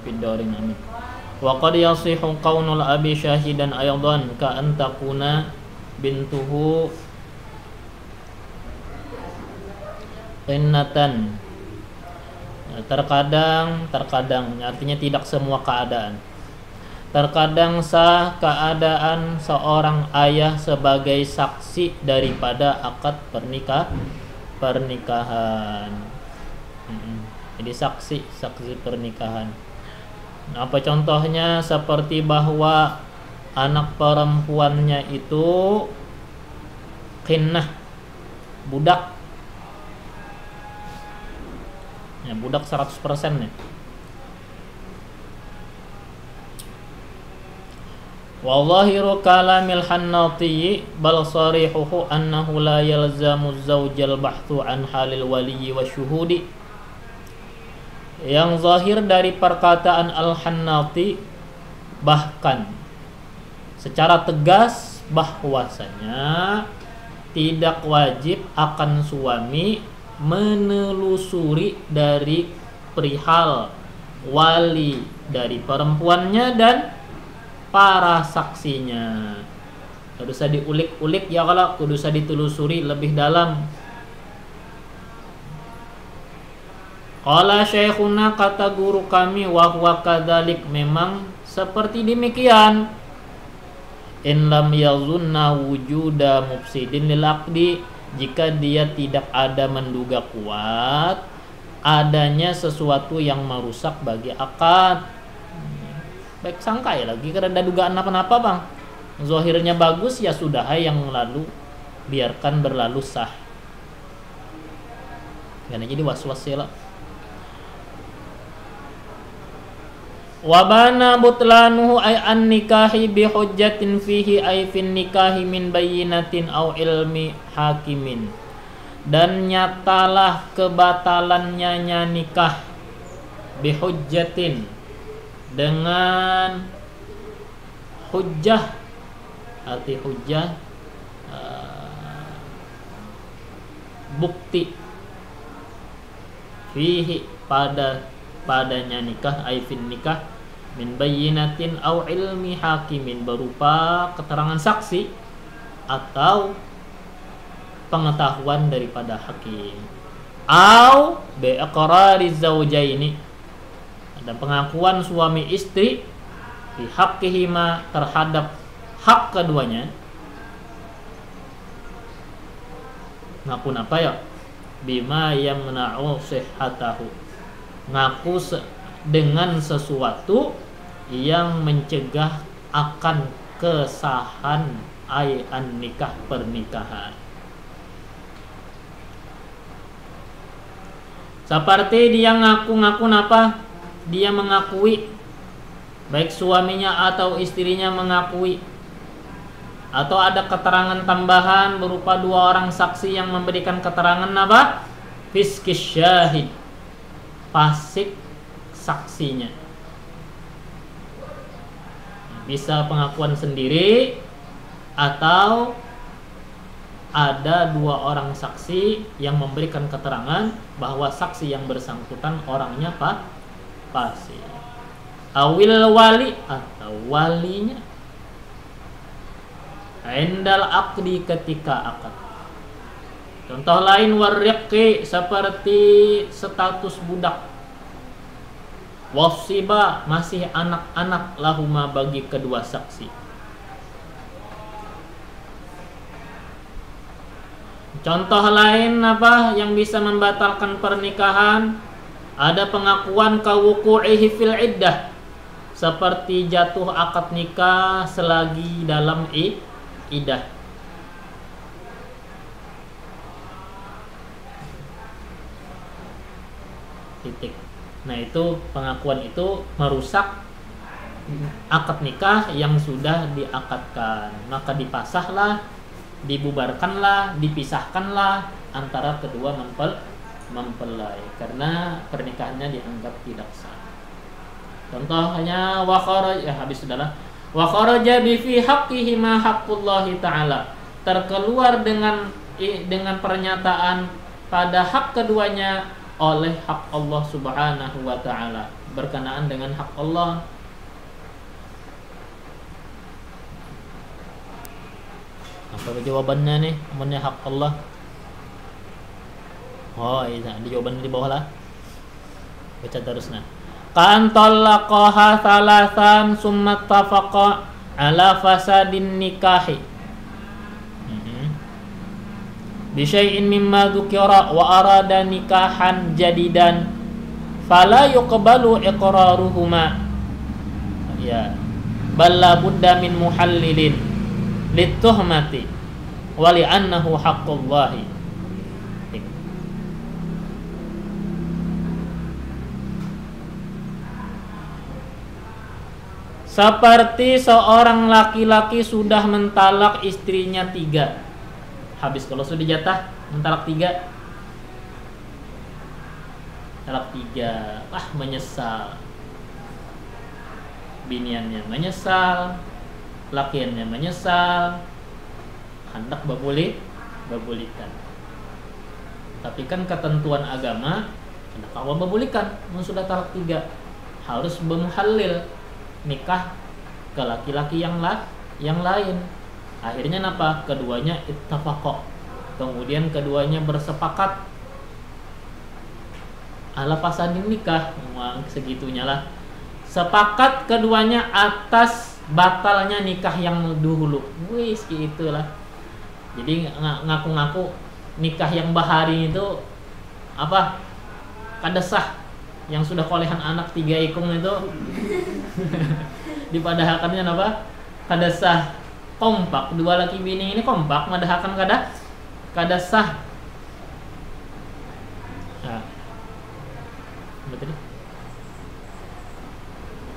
fid darin amin. Wa qad yasihu qaunul abi syahidan aydan ka an takuna bintuhu qinnatan. Terkadang artinya tidak semua keadaan. Terkadang sah keadaan seorang ayah sebagai saksi daripada akad pernikahan. Jadi saksi pernikahan. Apa contohnya? Seperti bahwa anak perempuannya itu qinnah, budak. Ya, budak 100% nih. Wa zahiru kalamil Hannati bal sarihuhu annahu la yalzamu zawjal bahthu an halil waliyyi wa syuhudi. Yang zahir dari perkataan Al-Hannati bahkan secara tegas bahwasanya tidak wajib akan suami menelusuri dari perihal wali dari perempuannya dan para saksinya. Kudu usah diulik-ulik ya, kalau kudu usah ditelusuri lebih dalam. Qala syekhuna, kata guru kami, wa huwa kadzalik, memang seperti demikian. In lam yazunna wujuda mufsidin lil aqdi, jika dia tidak ada menduga kuat adanya sesuatu yang merusak bagi akad. Baik sangka ya, lagi karena ada dugaan apa-apa bang. Zahirnya bagus ya sudah, yang lalu biarkan berlalu sah. Karena jadi was-was ya lah. Wabana butlanuhu ay an nikahi bi hujjatin fihi ay fin nikahi min bayyinatin aw ilmi hakimin. Dan nyatalah kebatalannya nikah bi hujjatin, dengan hujjah. Arti hujjah bukti, fihi padanya nikah, ay fin nikah min bayyinatin au ilmi hakimin, berupa keterangan saksi atau pengetahuan daripada hakim, au bi iqrari zaujaini, dan pengakuan suami istri di haqqihima, terhadap hak keduanya. Ngaku apa ya? Bima yamna'u sihhatahu, ngaku dengan sesuatu yang mencegah akan kesahan an nikah, pernikahan. Seperti dia ngaku-ngaku apa? Dia mengakui, baik suaminya atau istrinya mengakui, atau ada keterangan tambahan berupa 2 orang saksi yang memberikan keterangan apa? Fiskis syahid, fasik saksinya. Bisa pengakuan sendiri atau ada 2 orang saksi yang memberikan keterangan bahwa saksi yang bersangkutan orangnya fasik. Awil wali, atau walinya, indal aqdi, ketika akad. Contoh lain warriqi, seperti status budak. Wasiba, masih anak-anak, lahuma, bagi kedua saksi. Contoh lain apa yang bisa membatalkan pernikahan? Ada pengakuan kawuqu'ihi fil iddah, seperti jatuh akad nikah selagi dalam iddah. Titik. Nah, itu pengakuan itu merusak akad nikah yang sudah diakadkan, maka dipasahlah, dibubarkanlah, dipisahkanlah antara kedua mempelai, karena pernikahannya dianggap tidak sah. Contohnya wa kharaja, habis sudahlah. Wa kharaja bi fi haqqihi ma haqqullahi ta'ala, terkeluar dengan pernyataan pada hak keduanya oleh hak Allah Subhanahu wa taala, berkenaan dengan hak Allah. Apa jawabannya nih? Namanya hak Allah. Oh, iya, ada jawaban di bawah lah. Baca terus nah. Kan talaqaha thalathan summa tafaqa ala fasadin nikahi. Bi syai'in mimma dzukira wa arada nikahan jadidan fala yuqbalu iqraruhuma. Ya. Bal la budda min muhallilin lituhmati wa li annahu haqqullahi. Seperti seorang laki-laki sudah mentalak istrinya 3. Habis kalau sudah jatah mentalak 3. Talak 3. Menyesal. Biniannya menyesal, lakiannya menyesal, hendak babulikan. Tapi kan ketentuan agama, hendak awal babulikan, sudah talak 3 harus bermuhallil, nikah ke laki-laki yang lain. Akhirnya apa? Keduanya ittafaqo. Kemudian keduanya bersepakat ala fasadin nikah. Segitunya lah. Sepakat keduanya atas batalnya nikah yang dahulu. Wis itulah. Jadi ngaku-ngaku nikah yang bahari itu apa? Kada sah. Yang sudah kolehan anak 3 ikung itu dipadahakannya apa? Kada sah. Kompak, 2 laki bini ini kompak madahakan kada sah. Nah. Betul.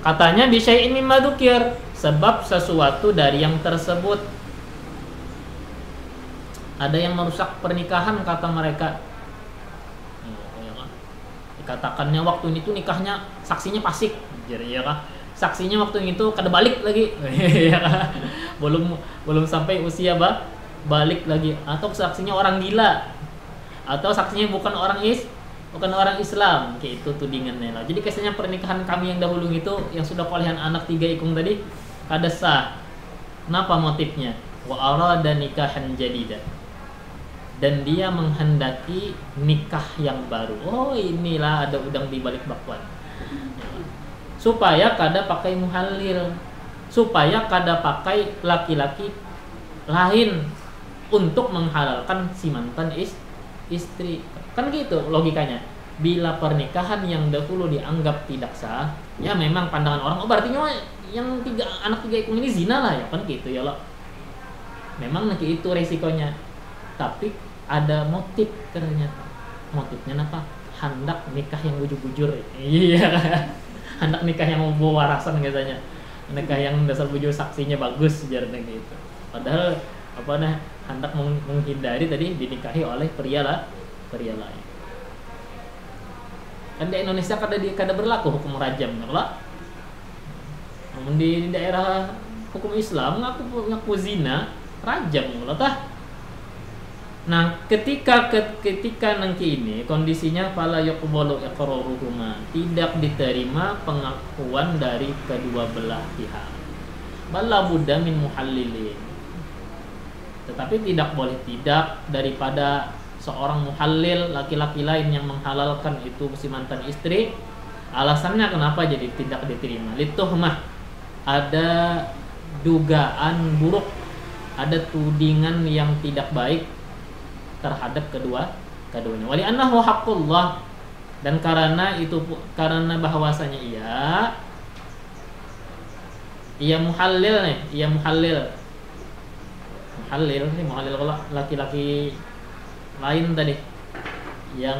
Katanya bisyai'in mimma dzukir, sebab sesuatu dari yang tersebut. Ada yang merusak pernikahan kata mereka. Dikatakannya waktu itu nikahnya saksinya fasik, ya kan? Saksinya waktu itu kada balik lagi, ya kan? Belum sampai usia balik lagi, atau saksinya orang gila, atau saksinya bukan orang Islam, kayak itu tudingannya lah. Jadi kesannya pernikahan kami yang dahulu itu yang sudah kolehan anak 3 ikung tadi kada sah. Kenapa motifnya? Wa arada nikahan jadida, dan dia menghendaki nikah yang baru. Oh, inilah ada udang di balik bakwan. Supaya kada pakai muhallil, supaya kada pakai laki-laki lain untuk menghalalkan si mantan istri. Kan gitu logikanya. Bila pernikahan yang dahulu dianggap tidak sah, ya memang pandangan orang, oh berarti yang anak 3 ikung ini zina lah, ya kan gitu ya loh. Memang nanti itu resikonya. Tapi ada motif ternyata. Motifnya apa? Hendak nikah yang bujur-bujur. Iya. Hendak nikah yang membawa warasan katanya. Nikah yang dasar bujur saksinya bagus jarang gitu. Padahal hendak menghindari tadi dinikahi oleh pria lain. Kan di Indonesia kada berlaku hukum rajam, lah. Namun di daerah hukum Islam ngaku zina, rajam lah tah. Nah, ketika nanti ini kondisinya fala yuqbalu iqraruhuma, tidak diterima pengakuan dari kedua belah pihak. Bala budda min muhallilin. Tetapi tidak boleh tidak daripada seorang muhallil laki-laki lain yang menghalalkan itu si mantan istri. Alasannya kenapa jadi tidak diterima? Lituhmah, ada dugaan buruk, ada tudingan yang tidak baik terhadap keduanya. Wali annahu haqqullah, dan karena bahwasanya ia muhallil kalau laki-laki lain tadi yang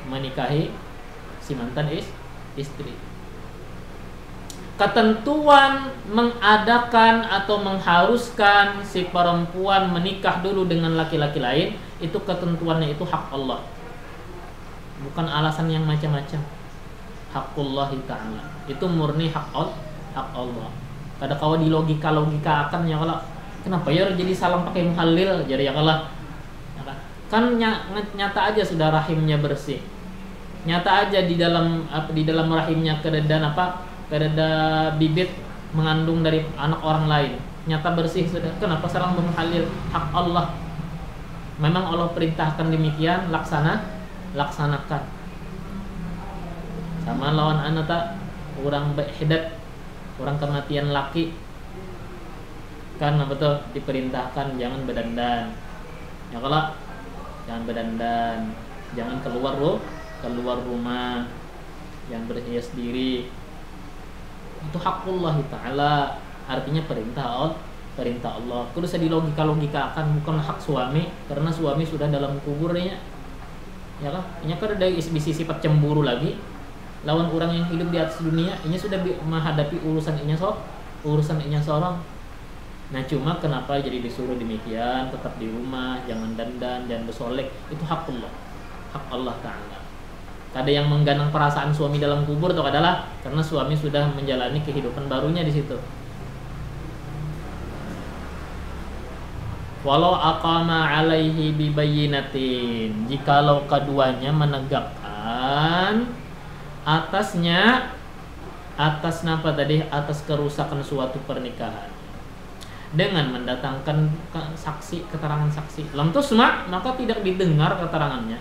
menikahi si mantan istri. Ketentuan mengadakan atau mengharuskan si perempuan menikah dulu dengan laki-laki lain, itu ketentuannya itu hak Allah, bukan alasan yang macam-macam. Hakullahi ta'ala, itu murni hak Allah. Kada kawa di logika akan ya kalau kenapa ya jadi salam pakai muhallil jadi ya kalau kan nyata aja sudah rahimnya bersih, nyata aja di dalam rahimnya keadaan bibit mengandung dari anak orang lain, nyata bersih sudah. Kenapa sekarang menghalil hak Allah? Memang Allah perintahkan demikian, laksanakan. Sama lawan anak tak orang hidat, orang kematian laki kan betul diperintahkan jangan berdandan. Ya kalau jangan berdandan, jangan keluar rumah, jangan berhias diri. Itu hakullah ta'ala, artinya perintah Allah. Kudu saya dilogika-logikakan, bukan hak suami, karena suami sudah dalam kuburnya. Ya kan? Ini kan ada bisi sifat cemburu lagi lawan orang yang hidup di atas dunia. Ini sudah menghadapi urusan inya seorang. Nah cuma kenapa jadi disuruh demikian, tetap di rumah, jangan dandan, jangan bersolek, itu hak Allah Ta'ala. Ada yang mengganang perasaan suami dalam kubur itu adalah karena suami sudah menjalani kehidupan barunya di situ. Walau aqama alaihi bibayyinatin, jikalau keduanya menegakkan atas kerusakan suatu pernikahan dengan mendatangkan keterangan saksi, lam tusma, maka tidak didengar keterangannya.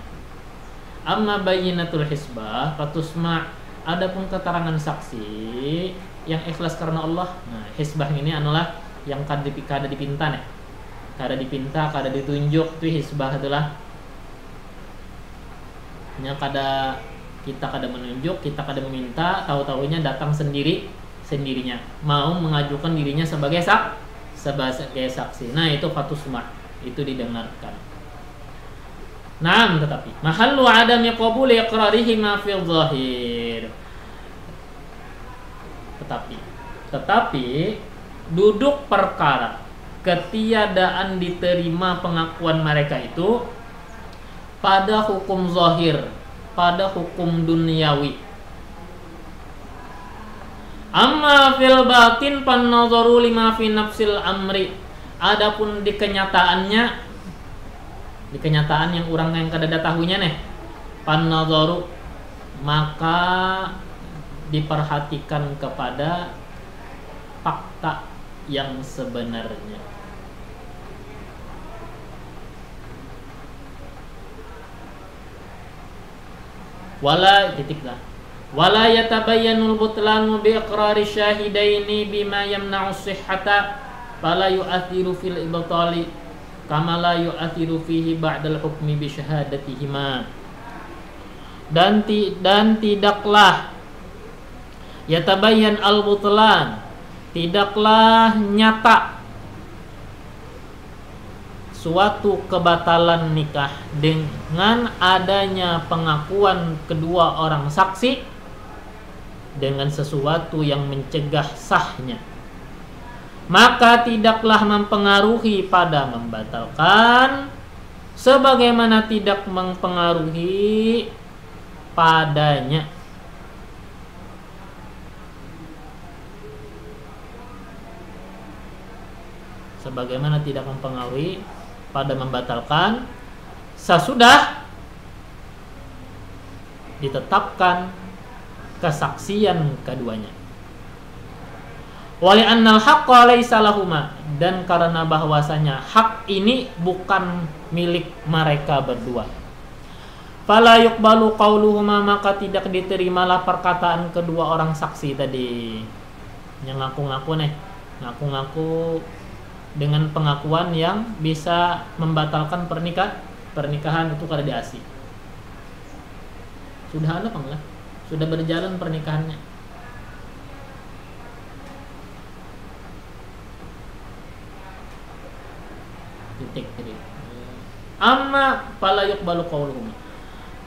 Amma bayyinatul hisbah fatusma, adapun keterangan saksi yang ikhlas karena Allah. Nah, hisbah ini adalah yang kada dipinta nih. Kada dipinta, kada ditunjuk, itu hisbah adalah yang kita kada menunjuk, kita kada meminta, tahu-tahunya datang sendirinya, mau mengajukan dirinya sebagai saksi. Nah, itu fatusma, itu didengarkan. Naam, tetapi mahallu adami qabuli iqrarihi ma fil zahir. Tetapi duduk perkara ketiadaan diterima pengakuan mereka itu pada hukum zahir, pada hukum duniawi. Amma fil batin pan nazaru lima fi nafsil amri. Adapun di kenyataan yang orang yang kada tahunya nih, pan nazaru, maka diperhatikan kepada fakta yang sebenarnya. Wala yatabayyanul butlanu bi iqrari syahidaini bima yamna'u sihhata fala yu'athiru fil ibtali kama la yu'athiru fihi ba'dal hukmi bi syahadatihima. Dan tidaklah yatabayyan al butlan, tidaklah nyata suatu kebatalan nikah dengan adanya pengakuan kedua orang saksi dengan sesuatu yang mencegah sahnya, maka tidaklah mempengaruhi pada membatalkan, sebagaimana tidak mempengaruhi padanya pada membatalkan sesudah ditetapkan kesaksian keduanya. Wali annal haqqa laisa lahuma, dan karena bahwasanya hak ini bukan milik mereka berdua. Fala yuqbalu qauluhuma, maka tidak diterimalah perkataan kedua orang saksi tadi yang ngaku-ngaku dengan pengakuan yang bisa membatalkan pernikahan itu kada diasi. Sudah ada apa enggak? Sudah berjalan pernikahannya. Titik. Amma fala yuqbalu qauluhum.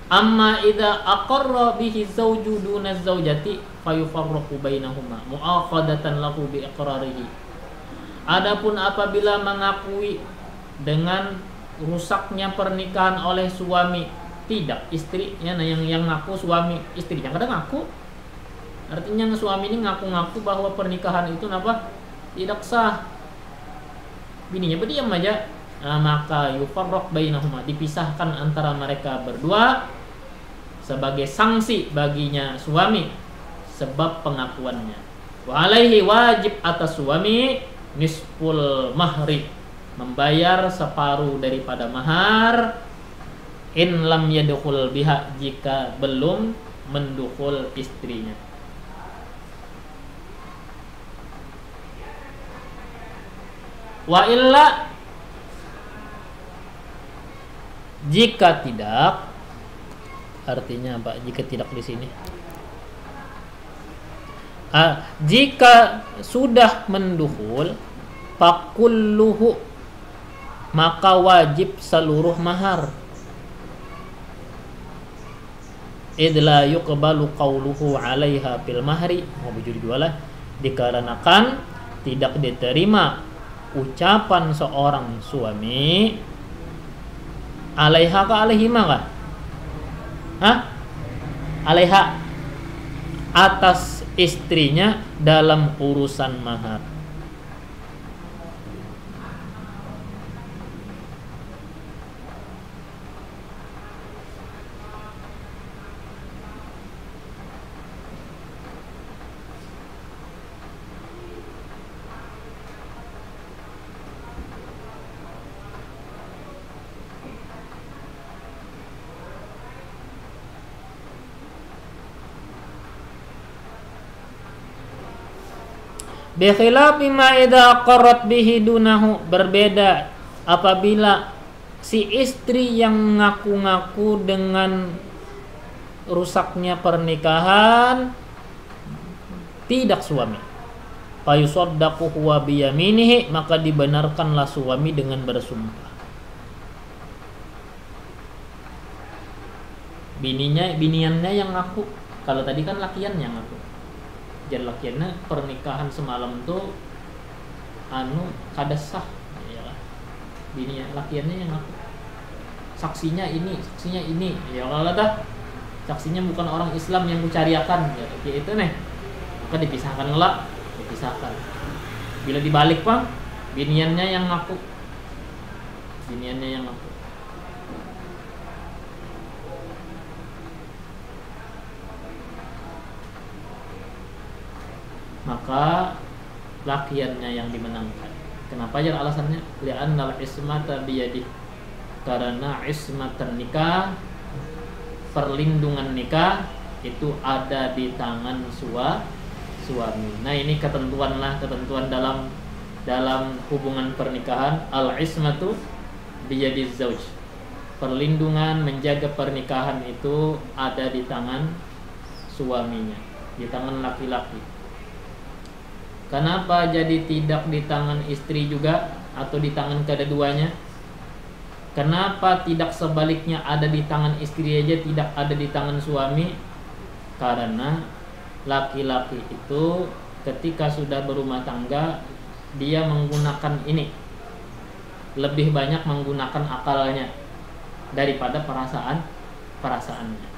Amma idza aqarra bihi zawju duna zawjati fayufarraqu bainahuma mu'aqadatan lahu bi iqrarihi. Adapun apabila mengakui dengan rusaknya pernikahan oleh suami, tidak istrinya yang ngaku, suami, istrinya kadang ngaku. Artinya suami ini ngaku-ngaku bahwa pernikahan itu tidak sah, bininya berdiam aja. Maka yufarraq bainahuma, dipisahkan antara mereka berdua sebagai sanksi baginya suami sebab pengakuannya. Wa alaihi wajib atas suami nisful mahri, membayar separuh daripada mahar, in lam yadkhul biha, jika belum mendukul istrinya. Wa illa, jika tidak, artinya apa? Jika tidak di sini. Jika sudah mendukul, fakulluhu, maka wajib seluruh mahar. Idla yuqbalu qawluhu 'alaiha fil mahri, wujud jualah, dikarenakan tidak diterima ucapan seorang suami 'alaiha ka 'alaihima kah? Alaiha, atas istrinya dalam urusan mahar. Bikhilafi ma idza qarrat bihi dunahu, berbeda apabila si istri yang ngaku-ngaku dengan rusaknya pernikahan tidak suami. Fa yusaddaqu huwa biyaminihi, maka dibenarkanlah suami dengan bersumpah. Biniannya yang ngaku, kalau tadi kan lakiannya yang ngaku. Jadi lakiannya pernikahan semalam tuh kada sah, ya. Bini lakiannya yang ngaku, saksinya ini, ya kalau dah saksinya bukan orang Islam yang kucariakan, ya itu nih, maka dipisahkan lah, dipisahkan. Bila dibalik Bang, biniannya yang ngaku, maka lakiannya yang dimenangkan. Kenapa ya alasannya? Li'annal ismata biyadih, karena ismatan nikah, perlindungan nikah itu ada di tangan suami. Nah, ini ketentuan dalam hubungan pernikahan. Al ismatu biyadiz zauj, perlindungan menjaga pernikahan itu ada di tangan suaminya, di tangan laki-laki. Kenapa jadi tidak di tangan istri juga atau di tangan kedua-duanya? Kenapa tidak sebaliknya ada di tangan istri aja, tidak ada di tangan suami? Karena laki-laki itu ketika sudah berumah tangga, dia menggunakan ini, lebih banyak menggunakan akalnya daripada perasaannya.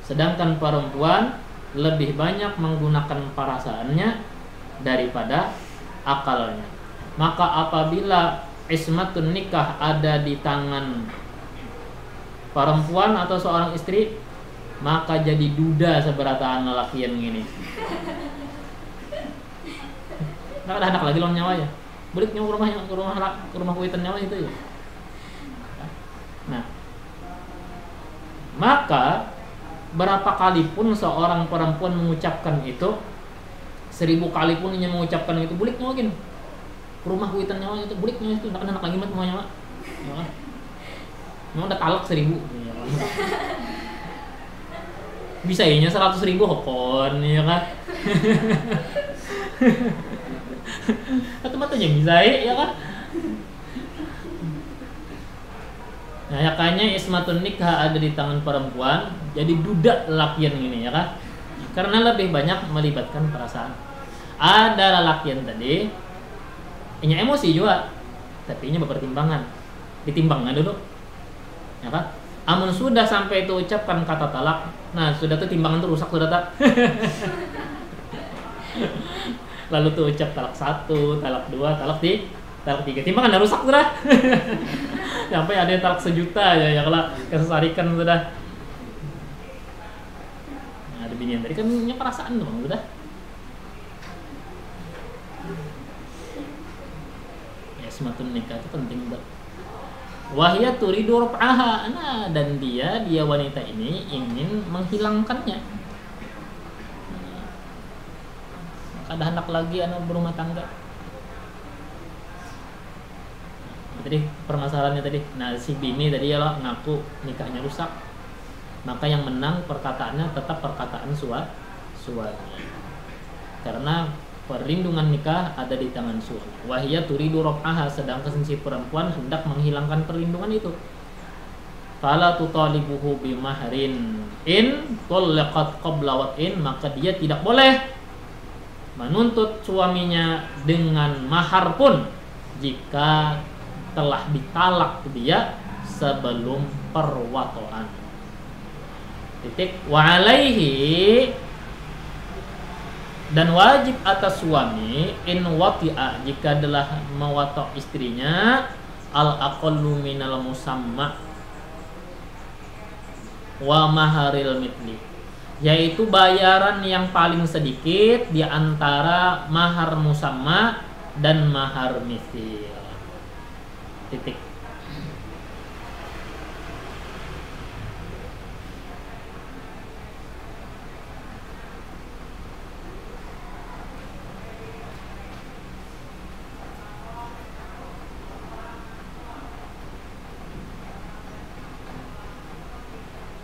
Sedangkan perempuan lebih banyak menggunakan perasaannya daripada akalnya. Maka apabila ismatun nikah ada di tangan perempuan atau seorang istri, maka jadi duda seberataan lelaki yang ini. Nggak ada anak lagi loh nyawa ya. Balik nyawa ke rumah kuitan nyawa itu ya. Nah, maka berapa kali pun seorang perempuan mengucapkan itu, 1000 kali pun dia mengucapkan itu, bulik nyawa gini, ke rumah kuitan nyawa itu, bulik nyawa itu, anak lagi mat mau nyawa, memang udah talak 1000, bisa inya 100.000 hokon, ya kan? Atau bisa ya kan? Nah, makanya ismatun nikah ada di tangan perempuan, jadi duda lakian ini ya kan? Karena lebih banyak melibatkan perasaan. Ada lelakian tadi, ini emosi juga, tapi ini berpertimbangan, ditimbangnya dulu, ya kan? Amun sudah sampai itu ucapkan kata talak, nah sudah tuh timbangan tuh rusak sudah tak. Lalu tuh ucap talak 1, talak 2, talak 3, timbangan udah rusak sudah. Sampai ada yang talak 1 juta ya kalau kesesarikan sudah. binian tadi kan punya perasaan tuh udah. Ya sematun nikah itu penting banget. Wahya turidu raf'aha, nah dan dia wanita ini ingin menghilangkannya. Ada anak lagi anak berumah tangga. Tadi permasalahannya tadi, nah si bini tadi ya lo ngaku nikahnya rusak, maka yang menang perkataannya tetap perkataan suami, karena perlindungan nikah ada di tangan suami. Wahya turidu raf'aha, sedangkan si perempuan hendak menghilangkan perlindungan itu. Fala tutalibuhu bimahrin in talaqat qabla wat'in, maka dia tidak boleh menuntut suaminya dengan mahar pun jika telah ditalak dia sebelum perwatoan. Titik. Wa alaihi, dan wajib atas suami in wati'a, jika telah mewatok istrinya, al aqallu minal musamma wa maharil mitli, yaitu bayaran yang paling sedikit di antara mahar musamma dan mahar mithil. Titik.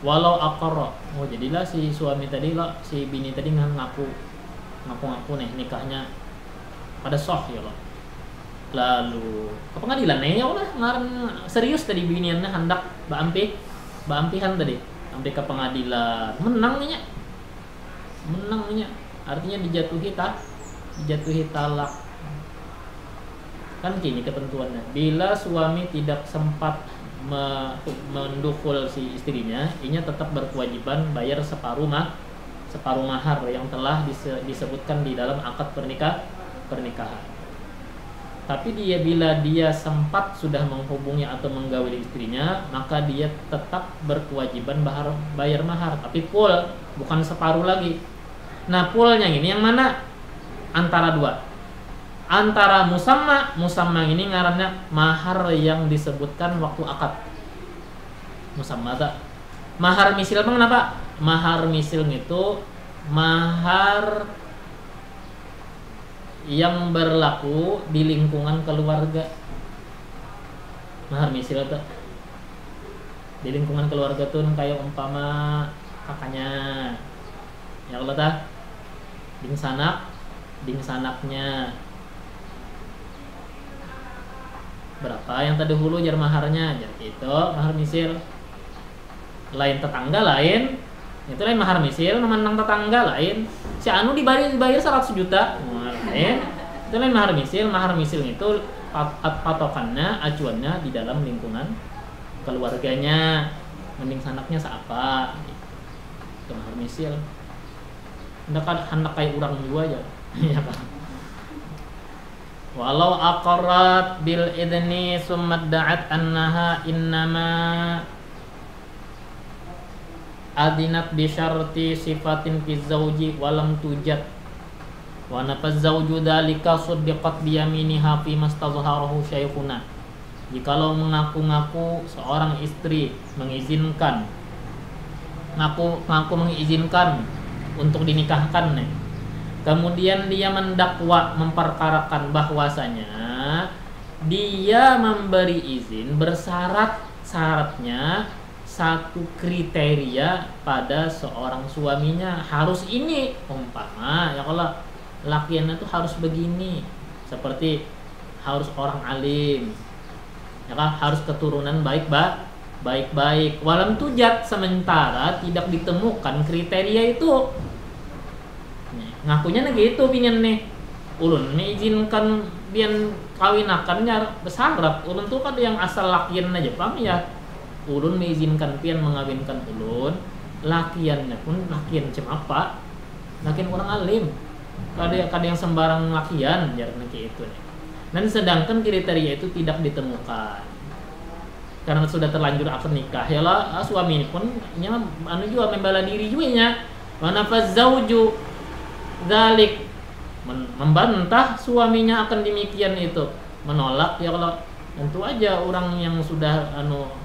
Walau aqarra, oh jadilah si suami tadi lah, si bini tadi ngaku nih nikahnya pada soh ya loh. Lalu ke pengadilan ya ulah ngaran serius tadi biniannya hendak baampihan tadi sampai ke pengadilan, menang nih, artinya dijatuhi talak. Kan gini ketentuannya, bila suami tidak sempat mendukul si istrinya, inya tetap berkewajiban bayar separuh mahar yang telah disebutkan di dalam akad pernikahan. Tapi bila dia sempat sudah menghubungi atau menggauli istrinya, maka dia tetap berkewajiban bayar mahar, tapi full, bukan separuh lagi. Nah, fullnya ini yang mana? Antara dua. Antara musamma ini ngarannya mahar yang disebutkan waktu akad. Musamma tak. Mahar misil bang kenapa? Mahar misil itu mahar yang berlaku di lingkungan keluarga. Mahar misil itu di lingkungan keluarga tuh kayak umpama kakaknya, ya Allah tah, ding sanaknya berapa yang tadi hulu jar maharnya, jar itu mahar misil. Lain tetangga lain, itu lain mahar misil, memandang tetangga lain. Si anu dibayar 100 juta, lain. Itu lain mahar misil itu patokannya, acuannya di dalam lingkungan keluarganya. Mending sanaknya seapa itu mahar misil. Hendak kayak orang juga aja. Ya kan. Walau aqarrat bil idni summa da'at annaha innama adinat bi syarti sifatin fi zauji walam tujad wa nafaz zauju dalika suddiqat bi yaminiha fi mastazharahu syaikhuna. Jikalau mengaku-ngaku seorang istri mengizinkan ngaku mengizinkan untuk dinikahkan nih, kemudian dia mendakwa memperkarakan bahwasanya dia memberi izin syaratnya satu kriteria pada seorang suaminya harus ini, umpama ya kalau lakiannya tuh harus begini, seperti harus orang alim, ya kan, harus keturunan baik-baik. Walam tujat, sementara tidak ditemukan kriteria itu. Ngakunya gitu pingin nih, ulun mengizinkan bian kawinakannya besarap. Ulun tuh kan yang asal lakian aja pam ya. Ulun mengizinkan pian mengawinkan ulun, lakiannya pun lakian macam apa? Lakian orang alim. Kada yang sembarang lakian jarang kayak itu nih. Dan sedangkan kriteria itu tidak ditemukan. Karena sudah terlanjur akad nikah, ya lah suami ini pun anu juga membela diri juga nya. Wa nafaz zauju dzalik, membantah suaminya akan demikian itu, menolak. Ya kalau tentu aja orang yang sudah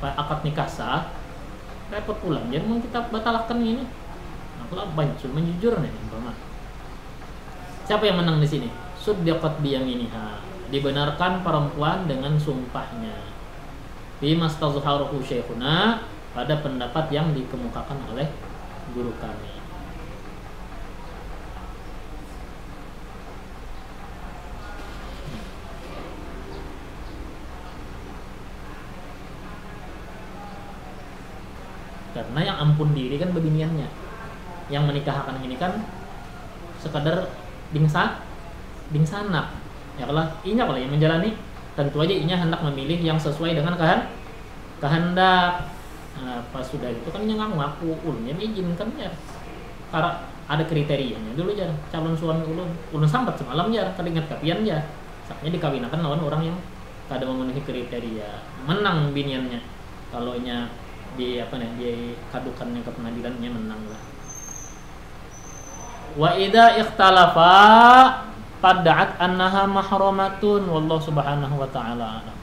akad nikah sah repot pulang, jadi mau kita batalkan ini. Nah, kalau banyak menjujur nih, siapa yang menang di sini? Suddaqat biyaminiha, dibenarkan perempuan dengan sumpahnya. Bima stazharuhu syekhuna, pada pendapat yang dikemukakan oleh guru kami. Karena yang ampun diri kan beginiannya, yang menikahkan ini kan sekadar dingsanak. Ya kalau inya kalau yang menjalani, tentu aja inya hendak memilih yang sesuai dengan kehendak. Nah, pas sudah itu kan inya ngaku ulunnya diizinkan ya, karena ada kriterianya dulu ya. Calon suami ulun sambat semalam ya, teringat kapian ya, saatnya dikawinakan lawan orang yang kada memenuhi kriteria, menang biniannya. Kalau inya dia kadukannya ke pengadilannya, menang lah. Wa idza ikhtalafa fadda'at annaha mahramatun, wallahu subhanahu wa ta'ala.